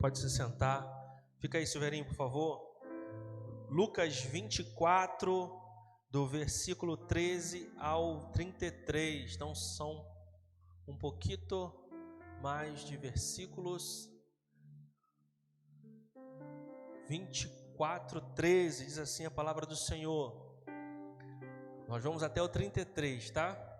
Pode se sentar. Fica aí, Silveirinho, por favor. Lucas 24, do versículo 13 ao 33. Então são um pouquinho mais de versículos. 24, 13, diz assim a palavra do Senhor. Nós vamos até o 33, tá?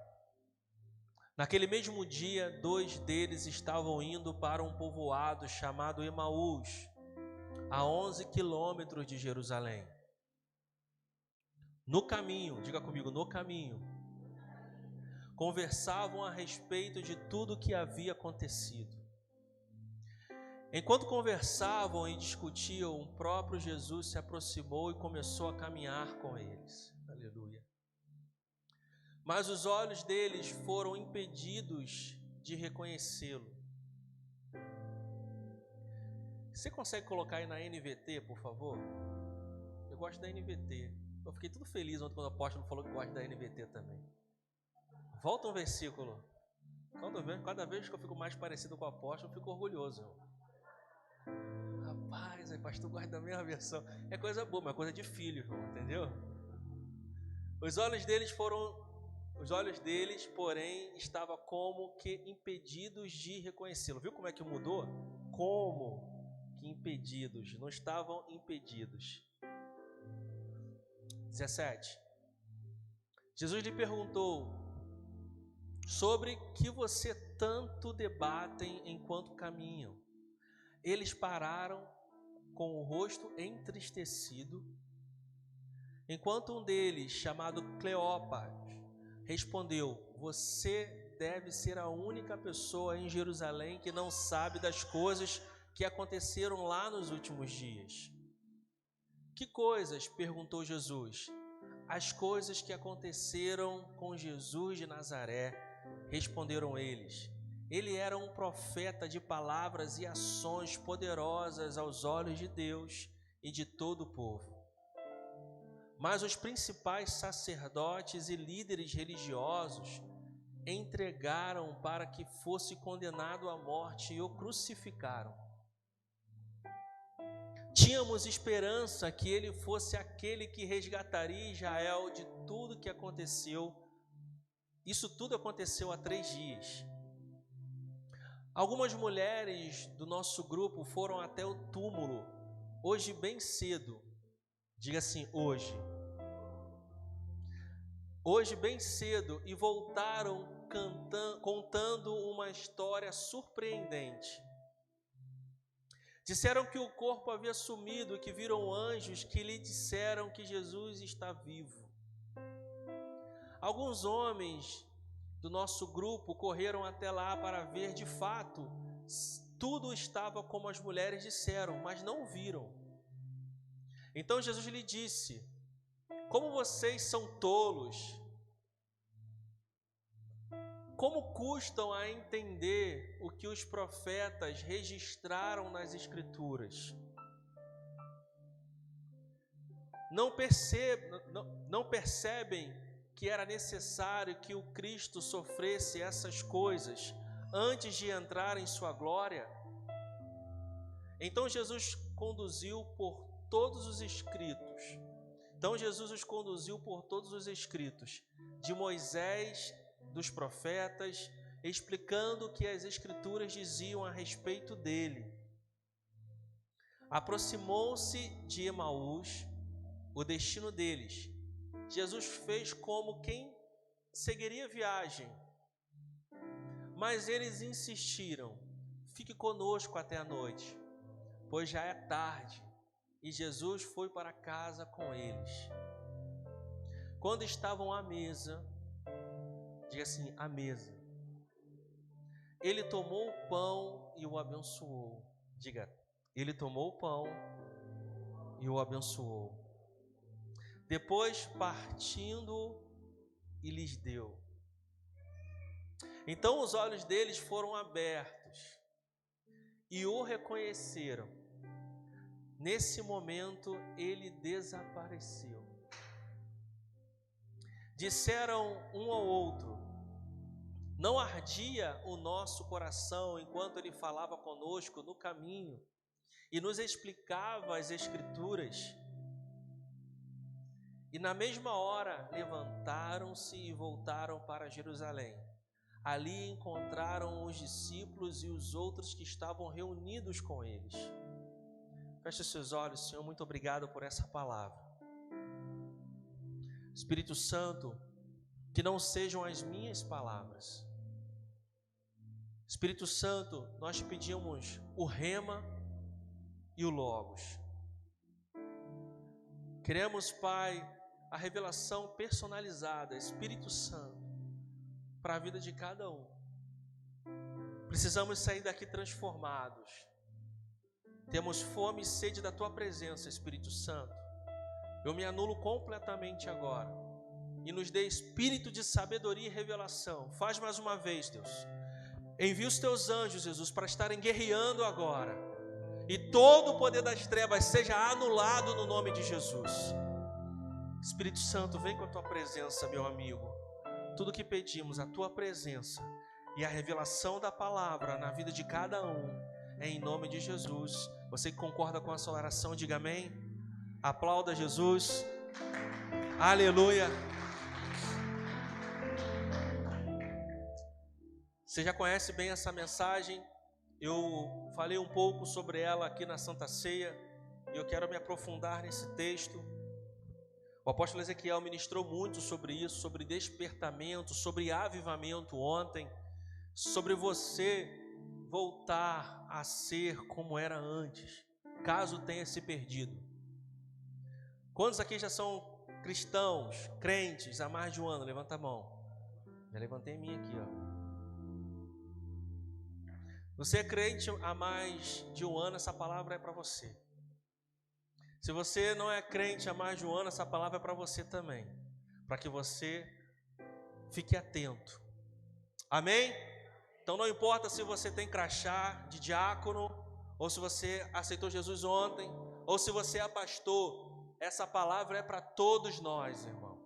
Naquele mesmo dia, 2 deles estavam indo para um povoado chamado Emaús, a 11 quilômetros de Jerusalém. No caminho, diga comigo, no caminho, conversavam a respeito de tudo o que havia acontecido. Enquanto conversavam e discutiam, o próprio Jesus se aproximou e começou a caminhar com eles. Aleluia. Mas os olhos deles foram impedidos de reconhecê-lo. Você consegue colocar aí na NVT, por favor? Eu gosto da NVT. Eu fiquei tudo feliz ontem quando o apóstolo falou que gosta da NVT também. Volta um versículo. Cada vez que eu fico mais parecido com o apóstolo, eu fico orgulhoso. Rapaz, aí pastor gosta da mesma versão. É coisa boa, mas é coisa de filho, irmão, entendeu? Os olhos deles, porém, estavam como que impedidos de reconhecê-lo. Viu como é que mudou? Como que impedidos, não estavam impedidos. 17. Jesus lhe perguntou: sobre que você tanto debatem enquanto caminham? Eles pararam com o rosto entristecido, enquanto um deles, chamado Cleopas, respondeu: você deve ser a única pessoa em Jerusalém que não sabe das coisas que aconteceram lá nos últimos dias. Que coisas? Perguntou Jesus. As coisas que aconteceram com Jesus de Nazaré, responderam eles. Ele era um profeta de palavras e ações poderosas aos olhos de Deus e de todo o povo. Mas os principais sacerdotes e líderes religiosos entregaram para que fosse condenado à morte e o crucificaram. Tínhamos esperança que ele fosse aquele que resgataria Israel de tudo que aconteceu. Isso tudo aconteceu há 3 dias. Algumas mulheres do nosso grupo foram até o túmulo hoje bem cedo. Diga assim, hoje. Hoje bem cedo, e voltaram contando uma história surpreendente. Disseram que o corpo havia sumido e que viram anjos que lhe disseram que Jesus está vivo. Alguns homens do nosso grupo correram até lá para ver de fato. Tudo estava como as mulheres disseram, mas não viram. Então Jesus lhe disse: como vocês são tolos! Como custam a entender o que os profetas registraram nas Escrituras? Não percebem que era necessário que o Cristo sofresse essas coisas antes de entrar em sua glória? Então Jesus os conduziu por todos os escritos de Moisés, dos profetas, explicando o que as Escrituras diziam a respeito dele. Aproximou-se de Emaús, o destino deles. Jesus fez como quem seguiria viagem, mas eles insistiram: fique conosco até a noite, pois já é tarde. E Jesus foi para casa com eles. Quando estavam à mesa, diga assim, à mesa, ele tomou o pão e o abençoou. Diga, ele tomou o pão e o abençoou. Depois, partindo, e lhes deu. Então os olhos deles foram abertos e o reconheceram. Nesse momento, ele desapareceu. Disseram um ao outro: não ardia o nosso coração enquanto ele falava conosco no caminho? e nos explicava as Escrituras. E na mesma hora levantaram-se e voltaram para Jerusalém. Ali encontraram os discípulos e os outros que estavam reunidos com eles. Feche os seus olhos, Senhor, muito obrigado por essa palavra. Espírito Santo, que não sejam as minhas palavras. Espírito Santo, nós pedimos o rema e o logos. Queremos, Pai, a revelação personalizada, Espírito Santo, para a vida de cada um. Precisamos sair daqui transformados. Temos fome e sede da Tua presença, Espírito Santo. Eu me anulo completamente agora. E nos dê espírito de sabedoria e revelação. Faz mais uma vez, Deus. Envia os Teus anjos, Jesus, para estarem guerreando agora. E todo o poder das trevas seja anulado no nome de Jesus. Espírito Santo, vem com a Tua presença, meu amigo. Tudo que pedimos, a Tua presença e a revelação da palavra na vida de cada um, é em nome de Jesus. Você que concorda com essa oração, diga amém. Aplauda Jesus. Aleluia. Você já conhece bem essa mensagem. Eu falei um pouco sobre ela aqui na Santa Ceia e eu quero me aprofundar nesse texto. O apóstolo Ezequiel ministrou muito sobre isso, sobre despertamento, sobre avivamento ontem, sobre você voltar a ser como era antes, caso tenha se perdido. Quantos aqui já são cristãos, crentes, há mais de um ano? Levanta a mão. Já levantei a minha aqui, ó. Você é crente há mais de um ano, essa palavra é para você. Se você não é crente há mais de um ano, essa palavra é para você também, para que você fique atento. Amém? Então não importa se você tem crachá de diácono, ou se você aceitou Jesus ontem, ou se você é pastor, essa palavra é para todos nós, irmão.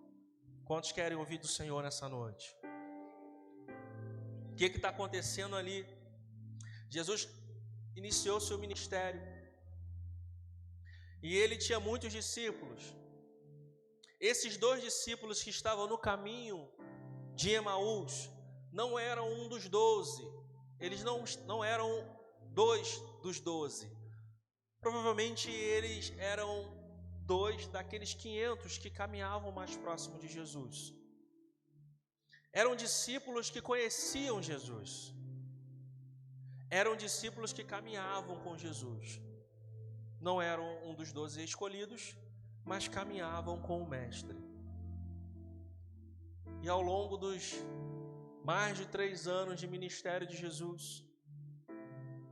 Quantos querem ouvir do Senhor nessa noite? O que está acontecendo ali? Jesus iniciou seu ministério e ele tinha muitos discípulos. Esses 2 discípulos que estavam no caminho de Emaús não eram um dos 12, eles não eram 2 dos 12. Provavelmente eles eram 2 daqueles 500 que caminhavam mais próximo de Jesus. Eram discípulos que conheciam Jesus. Eram discípulos que caminhavam com Jesus. Não eram um dos 12 escolhidos, mas caminhavam com o Mestre. E ao longo dos mais de 3 anos de ministério de Jesus,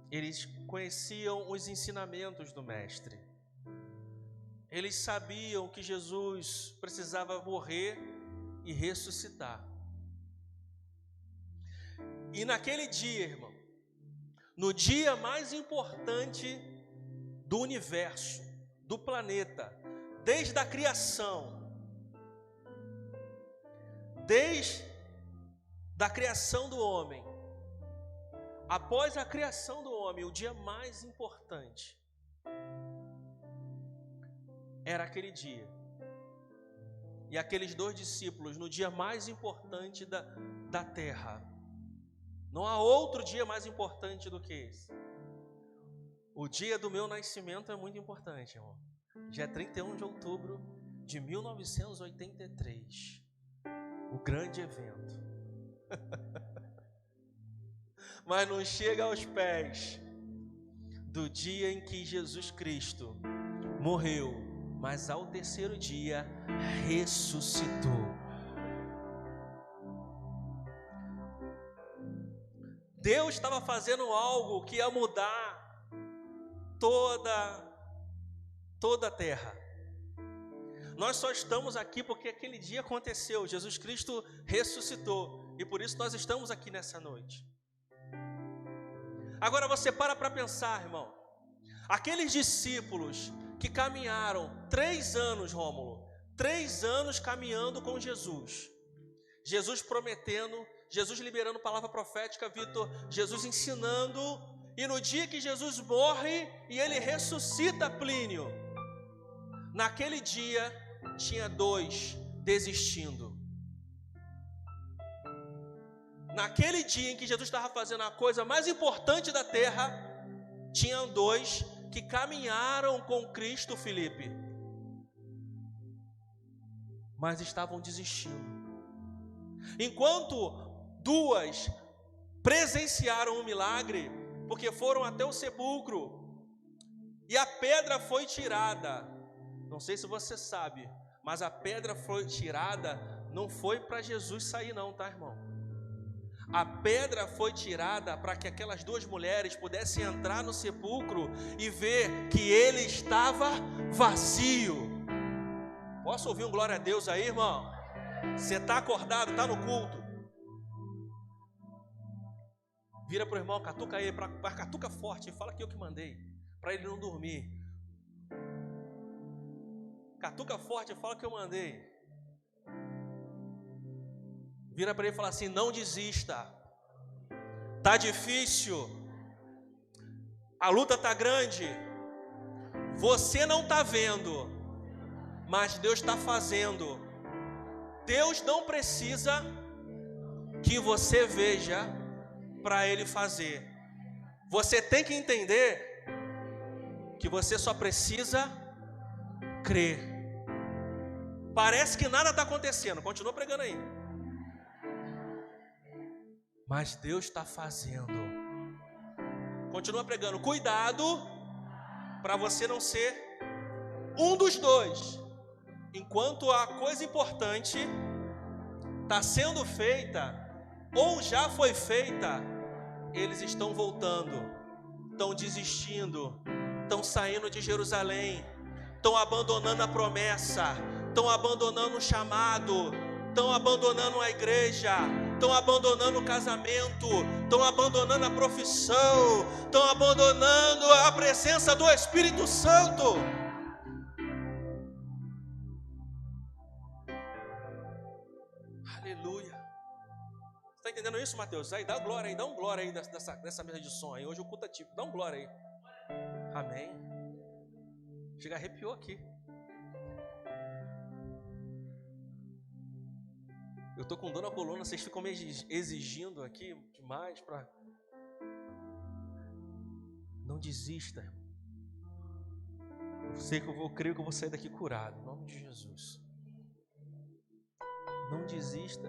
eles conheciam os ensinamentos do Mestre. Eles sabiam que Jesus precisava morrer e ressuscitar. E naquele dia, irmão, no dia mais importante do universo, do planeta, desde a criação, desde a criação do homem, após a criação do homem, o dia mais importante era aquele dia. E aqueles 2 discípulos, no dia mais importante da terra. Não há outro dia mais importante do que esse. O dia do meu nascimento é muito importante, irmão. Dia 31 de outubro de 1983. O grande evento. Mas não chega aos pés do dia em que Jesus Cristo morreu, mas ao 3º dia ressuscitou. Deus estava fazendo algo que ia mudar toda a terra. Nós só estamos aqui porque aquele dia aconteceu. Jesus Cristo ressuscitou e por isso nós estamos aqui nessa noite. Agora você para pensar, irmão. Aqueles discípulos que caminharam 3 anos, Rômulo, 3 anos caminhando com Jesus. Jesus prometendo, Jesus liberando palavra profética, Vitor, Jesus ensinando, E no dia que Jesus morre e ele ressuscita Plínio, naquele dia tinha 2 desistindo. Naquele dia em que Jesus estava fazendo a coisa mais importante da terra, tinham 2 que caminharam com Cristo, Filipe, mas estavam desistindo. Enquanto 2 presenciaram o milagre, porque foram até o sepulcro e a pedra foi tirada. Não sei se você sabe, mas a pedra foi tirada, não foi para Jesus sair não, tá, irmão? A pedra foi tirada para que aquelas 2 mulheres pudessem entrar no sepulcro e ver que ele estava vazio. Posso ouvir um glória a Deus aí, irmão? Você está acordado, está no culto? Vira para o irmão, catuca ele, catuca forte e fala que eu que mandei, para ele não dormir. Catuca forte e fala que eu mandei. Vira para ele e fala assim: não desista. Tá difícil. A luta tá grande. Você não tá vendo, mas Deus está fazendo. Deus não precisa que você veja para Ele fazer. Você tem que entender que você só precisa crer. Parece que nada está acontecendo. Continua pregando aí. Mas Deus está fazendo. Continua pregando. Cuidado para você não ser um dos 2. Enquanto a coisa importante está sendo feita ou já foi feita, eles estão voltando, estão desistindo, estão saindo de Jerusalém, estão abandonando a promessa, estão abandonando o chamado, estão abandonando a igreja, estão abandonando o casamento, estão abandonando a profissão, estão abandonando a presença do Espírito Santo. Aleluia. Você está entendendo isso, Mateus? Aí dá glória aí, dá um glória aí dessa mesa de som aí. Hoje o culto é tipo, dá um glória aí. Amém. Chega, arrepiou aqui. Eu estou com dor na coluna, vocês ficam me exigindo aqui demais para... Não desista, irmão. Eu sei que eu creio que eu vou sair daqui curado, em nome de Jesus. Não desista.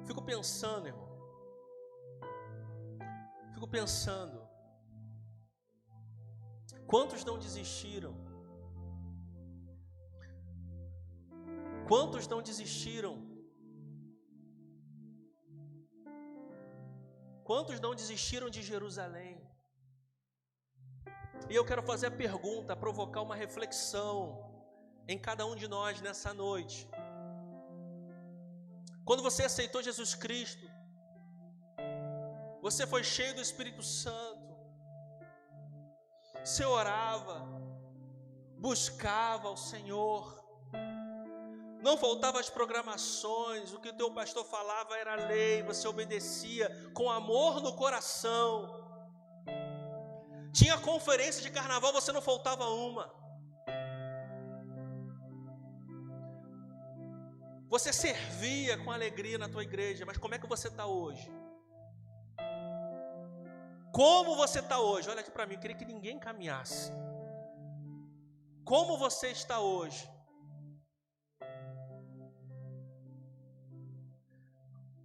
Fico pensando, irmão. Fico pensando. Quantos não desistiram? Quantos não desistiram? Quantos não desistiram de Jerusalém? E eu quero fazer a pergunta, provocar uma reflexão em cada um de nós nessa noite. Quando você aceitou Jesus Cristo, você foi cheio do Espírito Santo, você orava, buscava o Senhor, não faltava as programações, o que o teu pastor falava era lei, você obedecia com amor no coração. Tinha conferência de carnaval, você não faltava uma. Você servia com alegria na tua igreja, mas como é que você está hoje? Como você está hoje? Olha aqui para mim, eu queria que ninguém caminhasse. Como você está hoje?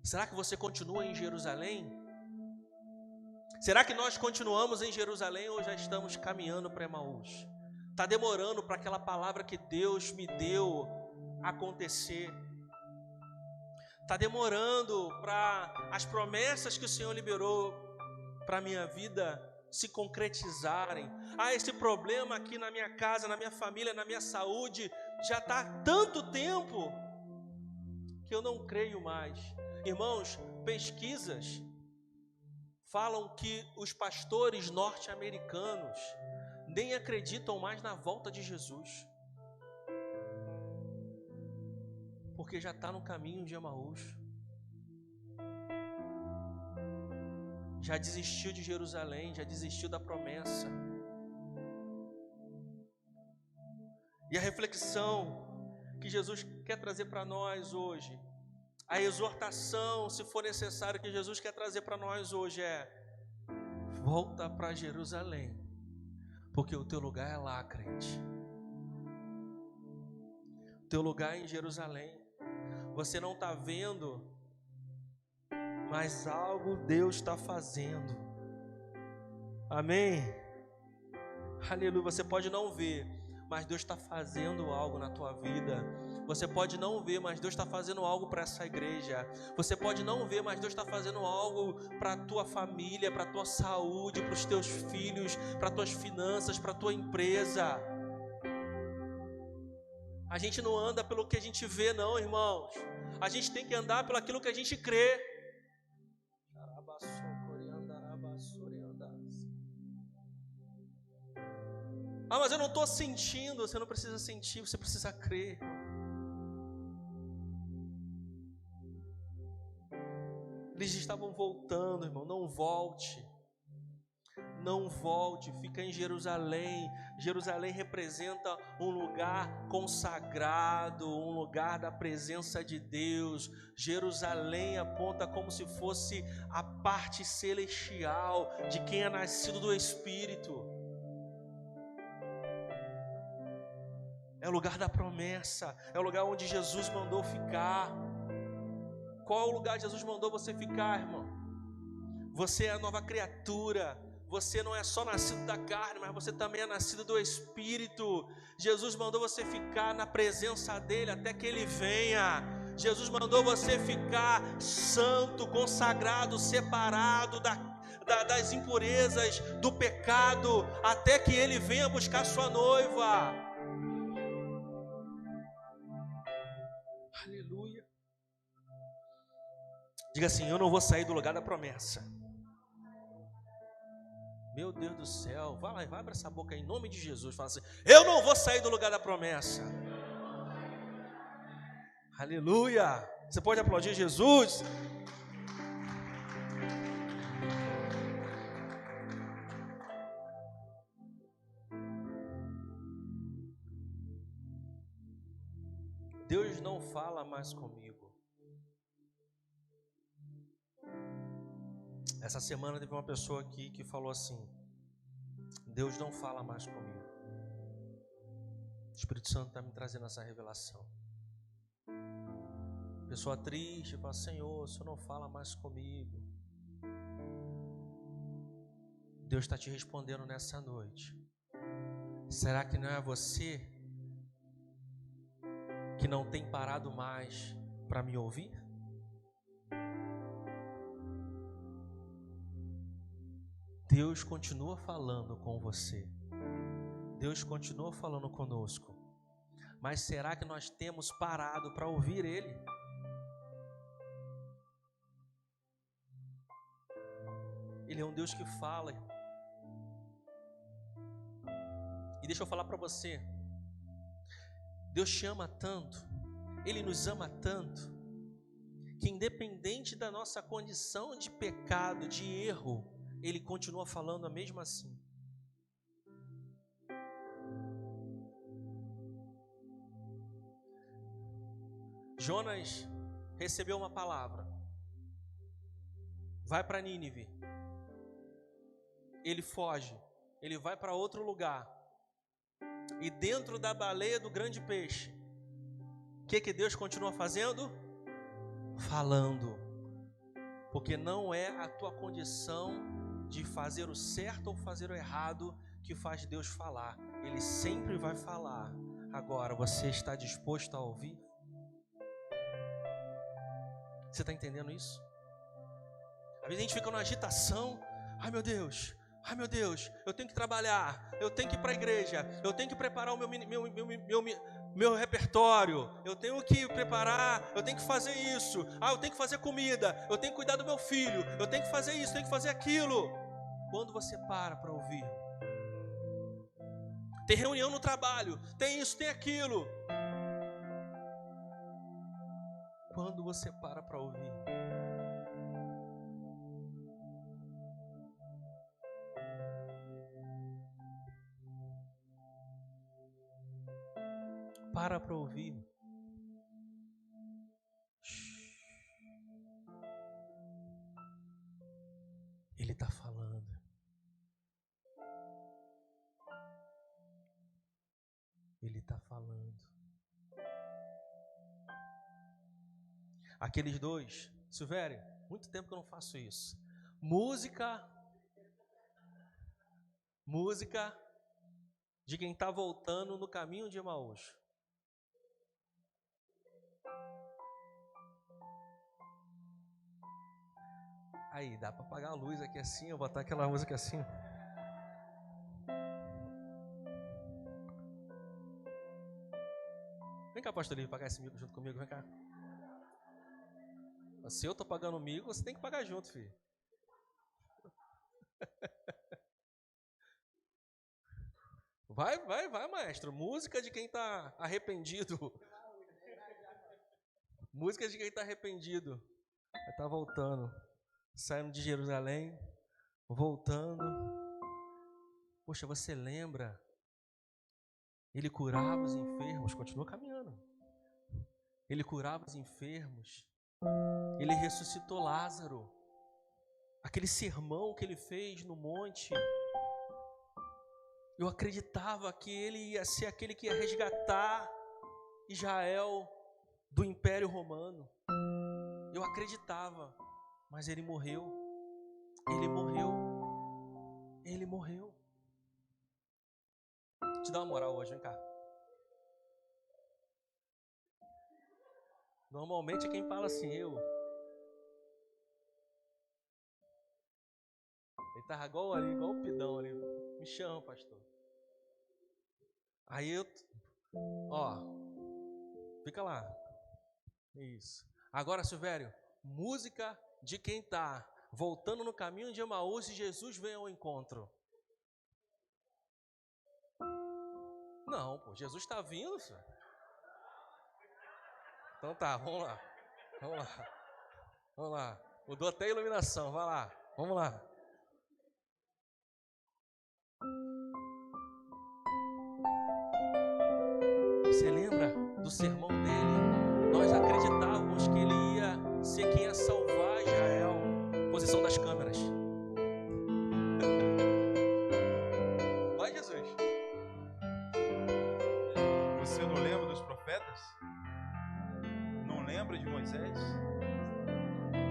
Será que você continua em Jerusalém? Será que nós continuamos em Jerusalém ou já estamos caminhando para Emaús? Está demorando para aquela palavra que Deus me deu acontecer. Está demorando para as promessas que o Senhor liberou para a minha vida se concretizarem. Esse problema aqui na minha casa, na minha família, na minha saúde, já está há tanto tempo que eu não creio mais. Irmãos, pesquisas falam que os pastores norte-americanos nem acreditam mais na volta de Jesus, porque já está no caminho de Emaús. já desistiu de Jerusalém, já desistiu da promessa. E a reflexão que Jesus quer trazer para nós hoje, a exortação, se for necessário, que Jesus quer trazer para nós hoje é: volta para Jerusalém, porque o teu lugar é lá, crente. O teu lugar é em Jerusalém. Você não está vendo, mas algo Deus está fazendo. Amém? Aleluia. Você pode não ver, mas Deus está fazendo algo na tua vida. Você pode não ver, mas Deus está fazendo algo para essa igreja. Você pode não ver, mas Deus está fazendo algo para a tua família, para a tua saúde, para os teus filhos, para as tuas finanças, para a tua empresa. A gente não anda pelo que a gente vê, não, irmãos. A gente tem que andar pelo aquilo que a gente crê. Ah, mas eu não estou sentindo. Você não precisa sentir, você precisa crer. Eles estavam voltando, irmão. Não volte. Não volte, fica em Jerusalém. Jerusalém representa um lugar consagrado, um lugar da presença de Deus. Jerusalém aponta como se fosse a parte celestial de quem é nascido do Espírito. É o lugar da promessa, é o lugar onde Jesus mandou ficar. Qual é o lugar que Jesus mandou você ficar, irmão? Você é a nova criatura. Você não é só nascido da carne, mas você também é nascido do Espírito. Jesus mandou você ficar na presença dEle até que Ele venha. Jesus mandou você ficar santo, consagrado, separado das impurezas, do pecado, até que Ele venha buscar sua noiva. Aleluia. Diga assim: eu não vou sair do lugar da promessa. Meu Deus do céu, vai lá e vai abrir essa boca aí, em nome de Jesus. Fala assim: eu não vou sair do lugar da promessa. Aleluia. Você pode aplaudir Jesus? Deus não fala mais comigo. Essa semana teve uma pessoa aqui que falou assim: Deus não fala mais comigo. O Espírito Santo está me trazendo essa revelação. Pessoa triste, fala: Senhor, o Senhor não fala mais comigo. Deus está te respondendo nessa noite. Será que não é você que não tem parado mais para me ouvir? Deus continua falando com você. Deus continua falando conosco. Mas será que nós temos parado para ouvir Ele? Ele é um Deus que fala. E deixa eu falar para você. Deus te ama tanto, Ele nos ama tanto, que independente da nossa condição de pecado, de erro, Ele continua falando mesmo assim. Jonas recebeu uma palavra. Vai para Nínive. Ele foge. Ele vai para outro lugar. E dentro da baleia do grande peixe, o que Deus continua fazendo? Falando. Porque não é a tua condição de fazer o certo ou fazer o errado que faz Deus falar. Ele sempre vai falar. Agora, você está disposto a ouvir? Você está entendendo isso? Às vezes a gente fica numa agitação. Ai meu Deus, eu tenho que trabalhar, eu tenho que ir para a igreja, eu tenho que preparar o meu repertório, eu tenho que preparar, eu tenho que fazer isso, eu tenho que fazer comida, eu tenho que cuidar do meu filho, eu tenho que fazer isso, eu tenho que fazer aquilo. Quando você para ouvir, tem reunião no trabalho, tem isso, tem aquilo. Quando você para ouvir, para ouvir. Ele está falando. Ele está falando. Aqueles dois, Silvério, muito tempo que eu não faço isso. Música de quem está voltando no caminho de Emaús. Aí, dá para apagar a luz aqui assim, eu botar aquela música assim. Vem cá, pastor Livre, pagar esse mico junto comigo, vem cá. Se eu tô pagando o mico, você tem que pagar junto, filho. Vai, maestro. Música de quem está arrependido. Música de quem está arrependido. Vai estar voltando. Saindo de Jerusalém. Voltando. Poxa, você lembra? Ele curava os enfermos. Continua caminhando. Ele curava os enfermos. Ele ressuscitou Lázaro. Aquele sermão que ele fez no monte. Eu acreditava que ele ia ser aquele que ia resgatar Israel do Império Romano. Eu acreditava, mas ele morreu. Ele morreu. Ele morreu. Te dá uma moral hoje, vem cá. Normalmente é quem fala assim, eu. Ele tava igual ali, igual o Pidão ali. Me chama, pastor. Aí eu, fica lá. Isso. Agora, Silvério, música de quem tá voltando no caminho de Emaús e Jesus vem ao encontro. Não, pô, Jesus está vindo, senhor. Então tá, vamos lá. Mudou até a iluminação, vai lá, vamos lá. Você lembra do sermão dele? Nós acreditávamos que ele ia ser quem ia salvar Israel. Posição das câmeras. Vai, Jesus. Você não lembra dos profetas? Não lembra de Moisés?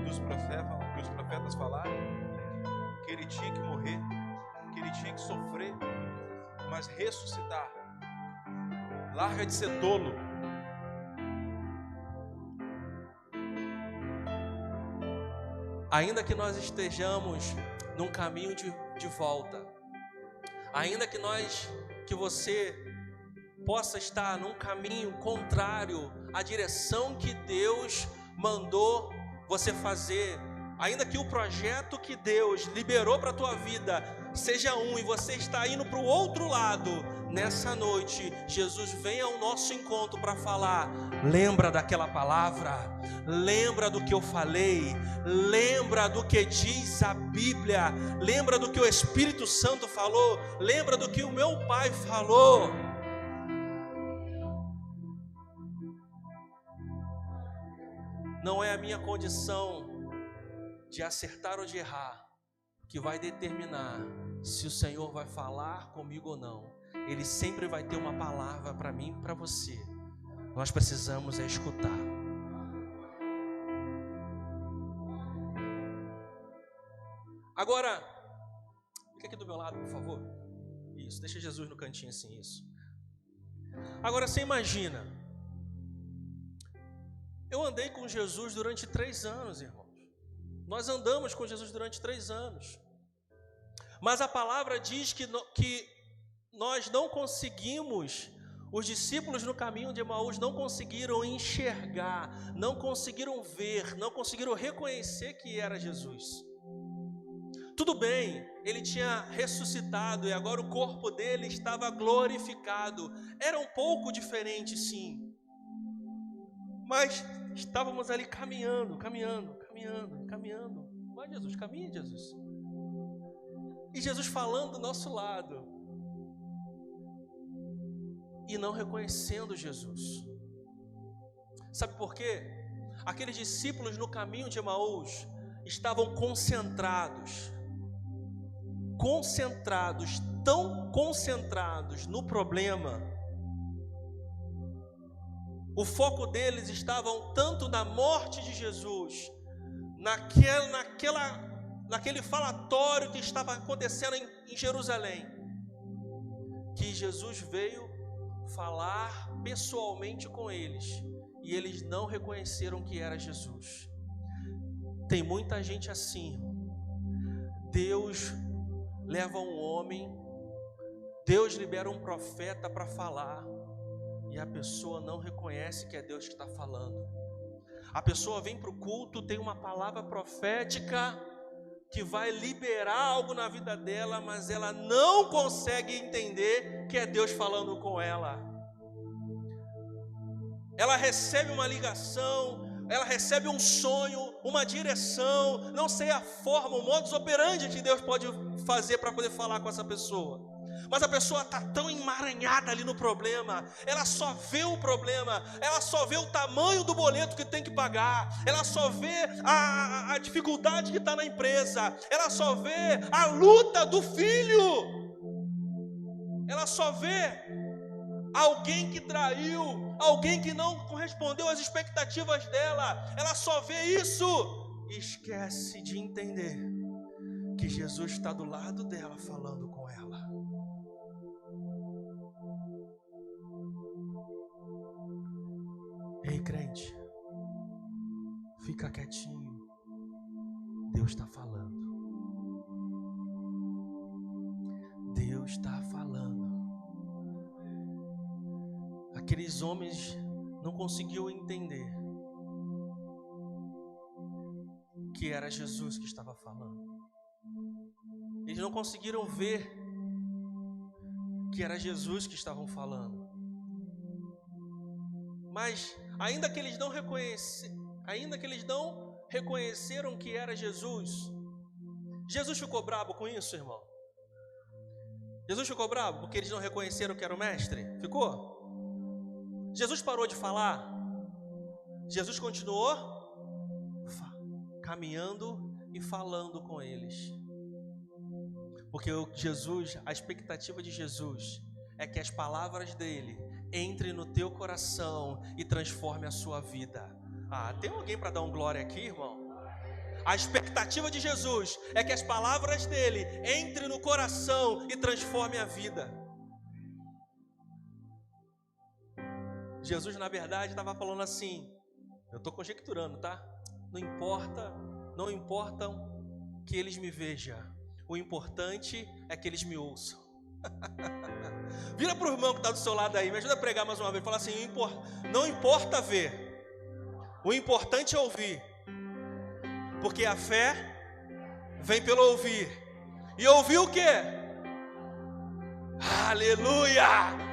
Dos profetas falaram que ele tinha que morrer, que ele tinha que sofrer, mas ressuscitar. Larga de ser tolo. Ainda que nós estejamos num caminho de volta, ainda que você possa estar num caminho contrário à direção que Deus mandou você fazer, ainda que o projeto que Deus liberou para a tua vida seja um e você está indo para o outro lado, nessa noite, Jesus vem ao nosso encontro para falar: lembra daquela palavra, lembra do que eu falei, lembra do que diz a Bíblia, lembra do que o Espírito Santo falou, lembra do que o meu Pai falou. Não é a minha condição de acertar ou de errar que vai determinar se o Senhor vai falar comigo ou não. Ele sempre vai ter uma palavra para mim e para você. Nós precisamos escutar. Agora, fica aqui do meu lado, por favor. Isso, deixa Jesus no cantinho assim, isso. Agora você imagina, eu andei com Jesus durante 3 anos, irmãos. Nós andamos com Jesus durante 3 anos. Mas a palavra diz que nós não conseguimos, os discípulos no caminho de Emaús não conseguiram enxergar, não conseguiram ver, não conseguiram reconhecer que era Jesus. Tudo bem, ele tinha ressuscitado e agora o corpo dele estava glorificado. Era um pouco diferente, sim. Mas estávamos ali caminhando. Vai, Jesus, caminha, Jesus. E Jesus falando do nosso lado. e não reconhecendo Jesus. Sabe por quê? Aqueles discípulos no caminho de Emaús estavam concentrados, tão concentrados no problema. O foco deles estava tanto na morte de Jesus, naquele falatório que estava acontecendo em Jerusalém, que Jesus veio falar pessoalmente com eles, e eles não reconheceram que era Jesus. Tem muita gente assim, irmão. Deus leva um homem, Deus libera um profeta para falar, e a pessoa não reconhece que é Deus que está falando. A pessoa vem para o culto, tem uma palavra profética que vai liberar algo na vida dela, mas ela não consegue entender que é Deus falando com ela. Ela recebe uma ligação, ela recebe um sonho, uma direção, não sei a forma, o modus operandi que Deus pode fazer para poder falar com essa pessoa. Mas a pessoa está tão emaranhada ali no problema, ela só vê o problema, ela só vê o tamanho do boleto que tem que pagar, ela só vê a dificuldade que está na empresa, ela só vê a luta do filho, ela só vê alguém que traiu, alguém que não correspondeu às expectativas dela, ela só vê isso e esquece de entender que Jesus está do lado dela falando com ela. Ei, crente, fica quietinho, Deus está falando. Deus está falando. Aqueles homens não conseguiam entender que era Jesus que estava falando. Eles não conseguiram ver que era Jesus que estavam falando. Mas ainda que eles não reconheceram que era Jesus, Jesus ficou bravo com isso, irmão? Jesus ficou bravo porque eles não reconheceram que era o mestre? Ficou? Jesus parou de falar? Jesus continuou caminhando e falando com eles. Porque a expectativa de Jesus é que as palavras dele entrem no teu coração e transforme a sua vida. Tem alguém para dar um glória aqui, irmão? A expectativa de Jesus é que as palavras dele entrem no coração e transforme a vida. Jesus, na verdade, estava falando assim, eu estou conjecturando, tá? Não importa que eles me vejam, o importante é que eles me ouçam. Vira para o irmão que está do seu lado aí, me ajuda a pregar mais uma vez. Fala assim, não importa ver, o importante é ouvir, porque a fé vem pelo ouvir. E ouvir o quê? Aleluia!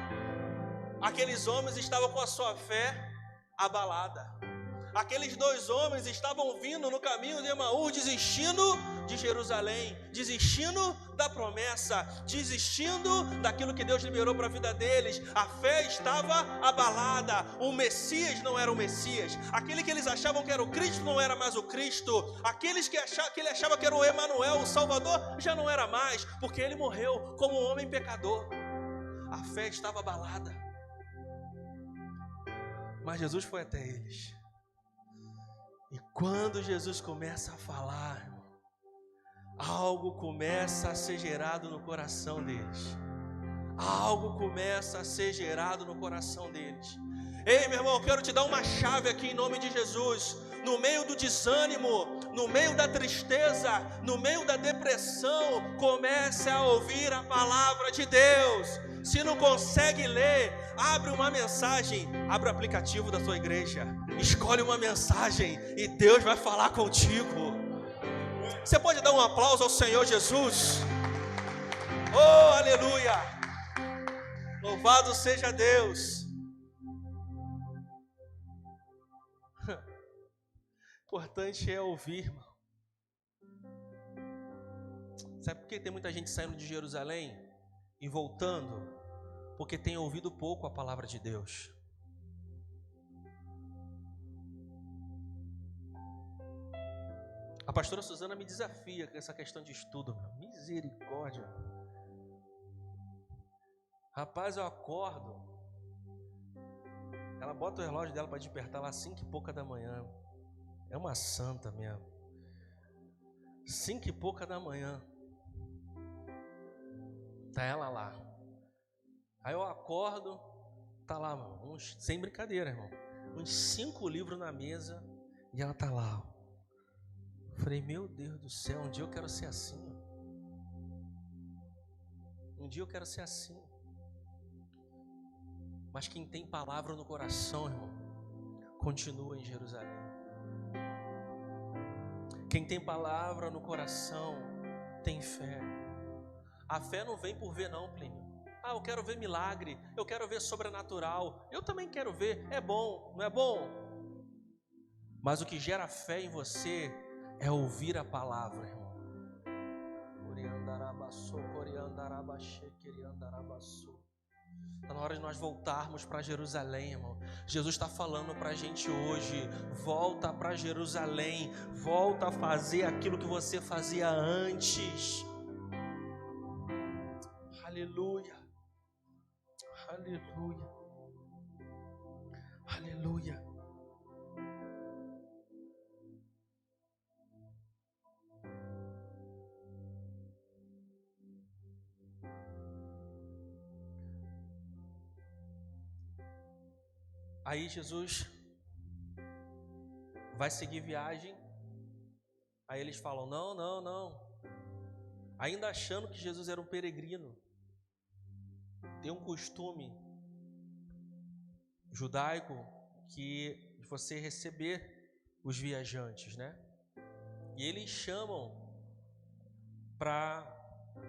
Aqueles homens estavam com a sua fé abalada. Aqueles dois homens estavam vindo no caminho de Emaús, desistindo de Jerusalém, desistindo da promessa, desistindo daquilo que Deus liberou para a vida deles. A fé estava abalada, o Messias não era o Messias, aquele que eles achavam que era o Cristo não era mais o Cristo, aqueles que ele achava que era o Emanuel, o Salvador, já não era mais, porque ele morreu como um homem pecador. A fé estava abalada. Mas Jesus foi até eles. E quando Jesus começa a falar, algo começa a ser gerado no coração deles. Algo começa a ser gerado no coração deles. Ei, meu irmão, eu quero te dar uma chave aqui em nome de Jesus. No meio do desânimo, no meio da tristeza, no meio da depressão, comece a ouvir a palavra de Deus. Se não consegue ler, abre uma mensagem, abre o aplicativo da sua igreja, escolhe uma mensagem e Deus vai falar contigo. Você pode dar um aplauso ao Senhor Jesus? Oh, aleluia! Louvado seja Deus. O importante é ouvir, irmão. Sabe por que tem muita gente saindo de Jerusalém e voltando? porque tem ouvido pouco a palavra de Deus. A pastora Suzana me desafia com essa questão de estudo. Misericórdia. Rapaz, eu acordo. Ela bota o relógio dela para despertar lá às 5h pouca da manhã. É uma santa mesmo. 5h pouca da manhã. Tá ela lá. Aí eu acordo, tá lá, mano, sem brincadeira, irmão. Uns 5 livros na mesa e ela tá lá. Falei, meu Deus do céu, um dia eu quero ser assim. Um dia eu quero ser assim. Mas quem tem palavra no coração, irmão, continua em Jerusalém. Quem tem palavra no coração tem fé. A fé não vem por ver não, Plínio. Eu quero ver milagre, eu quero ver sobrenatural. Eu também quero ver, é bom, não é bom? Mas o que gera fé em você é ouvir a palavra, irmão. Está na hora de nós voltarmos para Jerusalém, irmão. Jesus está falando para a gente hoje: volta para Jerusalém, volta a fazer aquilo que você fazia antes. Aleluia, aleluia, aleluia. Aí Jesus vai seguir viagem. Aí eles falam, não. Ainda achando que Jesus era um peregrino. Tem um costume judaico que você receber os viajantes, né? E eles chamam para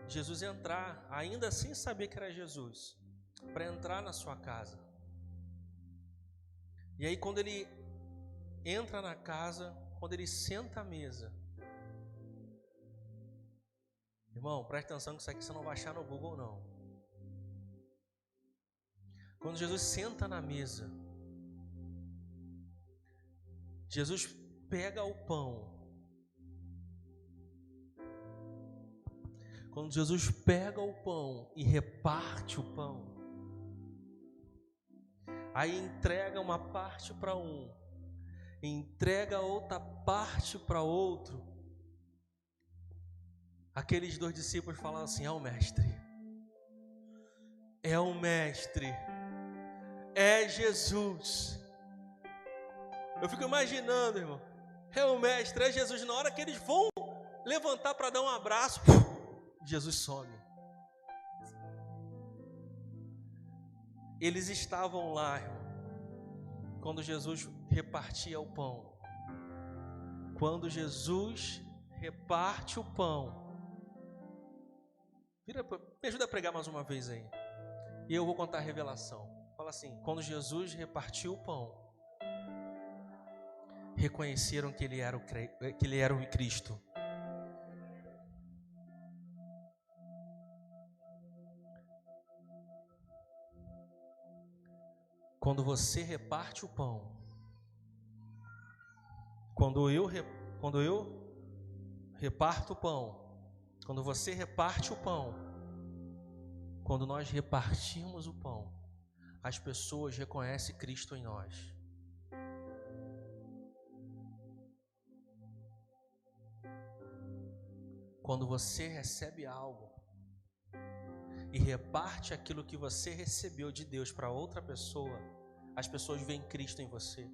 Jesus entrar, ainda sem saber que era Jesus, para entrar na sua casa. E aí quando ele entra na casa, quando ele senta à mesa, irmão, presta atenção que isso aqui você não vai achar no Google não. Quando Jesus senta na mesa, Jesus pega o pão. Quando Jesus pega o pão e reparte o pão, aí entrega uma parte para um, entrega outra parte para outro. Aqueles 2 discípulos falaram assim: é o mestre, é Jesus. Eu fico imaginando, irmão, é o mestre, é Jesus. Na hora que eles vão levantar para dar um abraço, Jesus some. Eles estavam lá, irmão, quando Jesus repartia o pão. Quando Jesus reparte o pão. Me ajuda a pregar mais uma vez aí. E eu vou contar a revelação. Fala assim: quando Jesus repartiu o pão, reconheceram que ele era o Cristo. Quando você reparte o pão, quando eu reparto o pão, quando você reparte o pão, quando nós repartimos o pão, as pessoas reconhecem Cristo em nós. Quando você recebe algo e reparte aquilo que você recebeu de Deus para outra pessoa, as pessoas veem Cristo em você.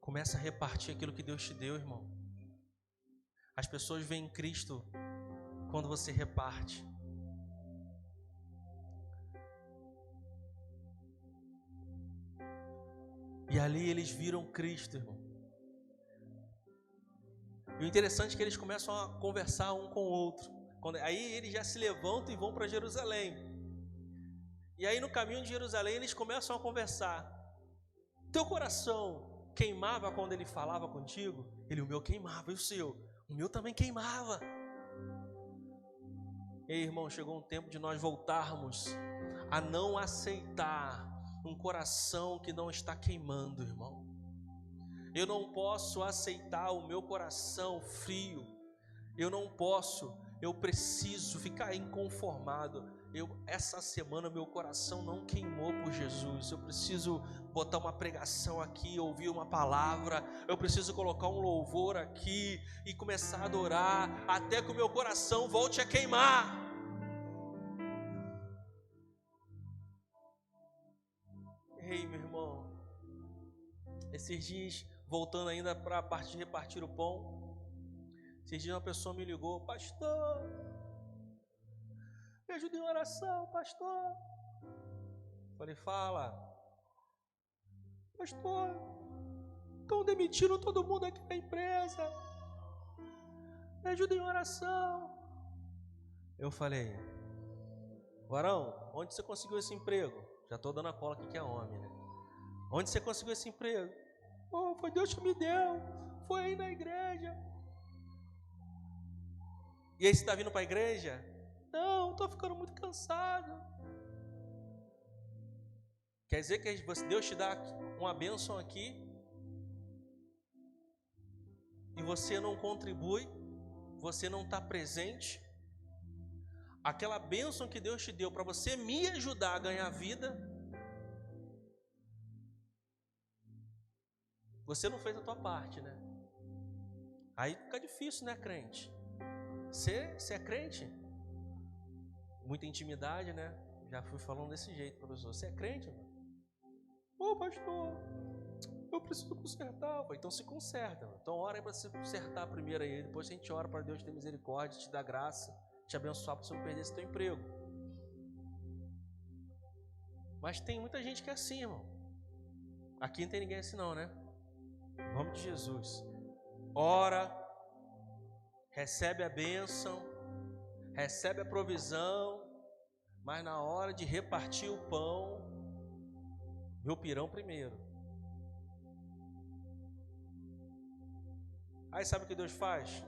Começa a repartir aquilo que Deus te deu, irmão. As pessoas veem Cristo quando você reparte. E ali eles viram Cristo, irmão. E o interessante é que eles começam a conversar um com o outro. Aí eles já se levantam e vão para Jerusalém. E aí no caminho de Jerusalém eles começam a conversar. Teu coração queimava quando ele falava contigo? O meu queimava, e o seu? O meu também queimava. Ei, irmão, chegou um tempo de nós voltarmos a não aceitar um coração que não está queimando, irmão. Eu não posso aceitar o meu coração frio. Eu preciso ficar inconformado. Essa semana meu coração não queimou por Jesus. Eu preciso botar uma pregação aqui, ouvir uma palavra. Eu preciso colocar um louvor aqui e começar a adorar até que o meu coração volte a queimar. Ei, meu irmão, esses dias, voltando ainda para a parte de repartir o pão, esses dias uma pessoa me ligou: pastor, me ajuda em oração, pastor. Falei: fala. Pastor, estão demitindo todo mundo aqui da empresa, me ajuda em oração. Eu falei: varão, onde você conseguiu esse emprego? Já estou dando a cola aqui que é homem, né? Onde você conseguiu esse emprego? Oh, foi Deus que me deu, foi aí na igreja. E aí, você está vindo para a igreja? Não, estou ficando muito cansado. Quer dizer que Deus te dá uma bênção aqui e você não contribui, você não está presente? Aquela bênção que Deus te deu para você me ajudar a ganhar vida, você não fez a tua parte, né? Aí fica difícil, né, crente? Você é crente? Muita intimidade, né? Já fui falando desse jeito, professor. Você é crente, mano? Ô, pastor, eu preciso consertar. Eu falei: então se conserta, mano. Então ora aí para se consertar primeiro aí. Depois a gente ora para Deus ter misericórdia, te dar graça, te abençoar para você não perder esse teu emprego. Mas tem muita gente que é assim, irmão. Aqui não tem ninguém assim não, né? Em nome de Jesus. Ora, recebe a bênção, recebe a provisão, mas na hora de repartir o pão, vê o pirão primeiro. Aí sabe o que Deus faz?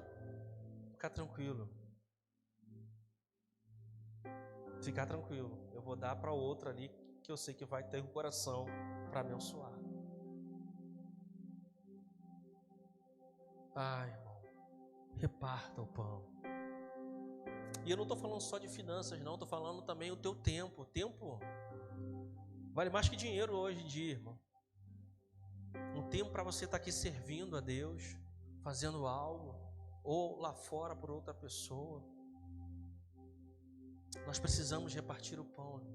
Fica tranquilo. Ficar tranquilo. Eu vou dar para outro ali que eu sei que vai ter um coração para abençoar. Ai, irmão, reparta o pão. E eu não estou falando só de finanças, não. Estou falando também o teu tempo. O tempo vale mais que dinheiro hoje em dia, irmão. Um tempo para você estar aqui servindo a Deus, fazendo algo, ou lá fora por outra pessoa. Nós precisamos repartir o pão.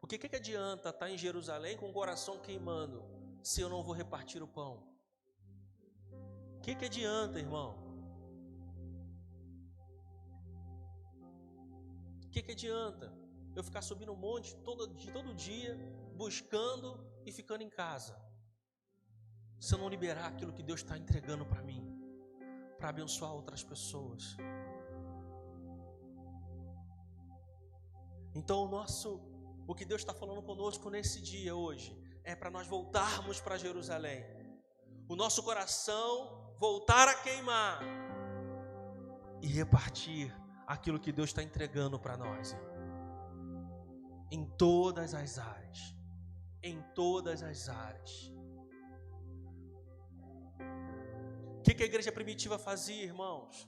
Porque o que adianta estar em Jerusalém com o coração queimando se eu não vou repartir o pão? O que adianta, irmão? O que adianta eu ficar subindo um monte todo dia, buscando e ficando em casa, se eu não liberar aquilo que Deus está entregando para mim, para abençoar outras pessoas? Então o que Deus está falando conosco nesse dia hoje é para nós voltarmos para Jerusalém, o nosso coração voltar a queimar e repartir aquilo que Deus está entregando para nós, em todas as áreas, em todas as áreas. O que a igreja primitiva fazia, irmãos?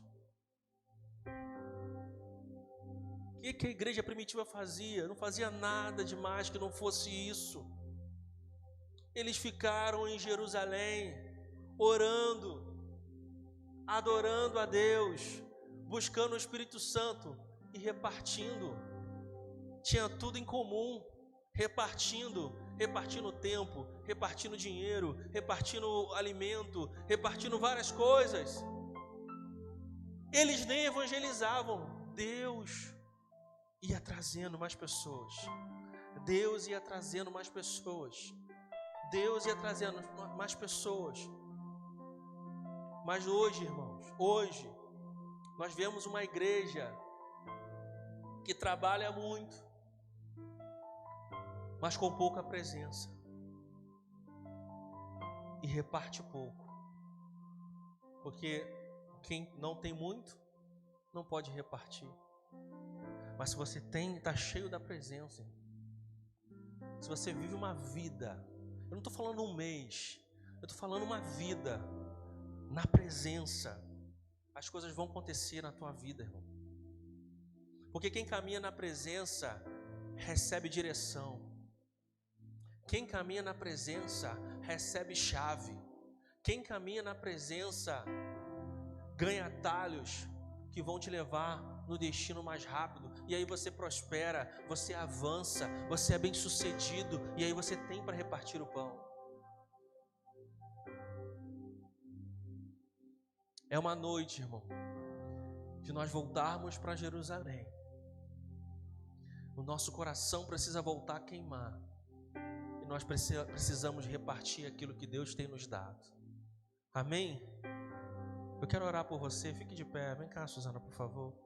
O que a igreja primitiva fazia? Não fazia nada demais que não fosse isso. Eles ficaram em Jerusalém, orando, adorando a Deus, buscando o Espírito Santo e repartindo. Tinha tudo em comum, repartindo tempo, repartindo dinheiro, repartindo alimento, repartindo várias coisas. Eles nem evangelizavam, Deus ia trazendo mais pessoas. Deus ia trazendo mais pessoas. Deus ia trazendo mais pessoas. Mas hoje, irmãos, hoje nós vemos uma igreja que trabalha muito, mas com pouca presença, e reparte pouco, porque quem não tem muito não pode repartir. Mas se você está cheio da presença, se você vive uma vida, eu não estou falando um mês, eu estou falando uma vida na presença, as coisas vão acontecer na tua vida, irmão. Porque quem caminha na presença recebe direção. Quem caminha na presença recebe chave. Quem caminha na presença ganha atalhos que vão te levar no destino mais rápido. E aí você prospera, você avança, você é bem sucedido. E aí você tem para repartir o pão. É uma noite, irmão, de nós voltarmos para Jerusalém. O nosso coração precisa voltar a queimar. E nós precisamos repartir aquilo que Deus tem nos dado. Amém? Eu quero orar por você. Fique de pé. Vem cá, Suzana, por favor.